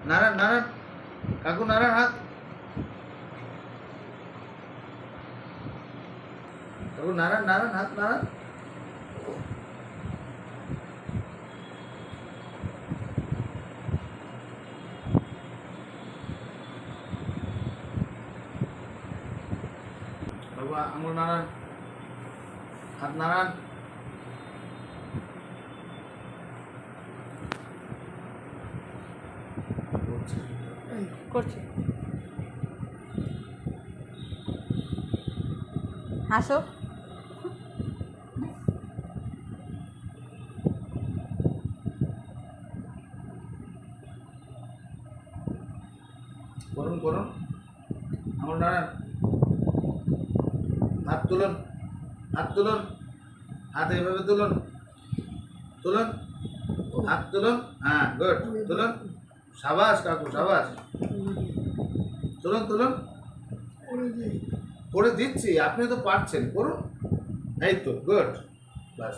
নারায়ণ নারায়ণ কাকু নারায়ণ হাত, কাকু নারায়ণ নারায়ণ হাত নারায়ণ। কাকু আঙুল নারায়ণ, হাত নারায়ণ। করছে। হাসো। করুন করুন, আঙুল নারায়ণ, হাত তুলুন, হাত তুলুন, হাত এইভাবে তুলুন, তুলুন, হাত তুলুন, হ্যাঁ গুড, তুলুন, সাবাস কাকু সাবাস, তুলুন তুলুন, করে দিচ্ছি, আপনি তো পারছেন, করুন, এই তো গুড, বাস।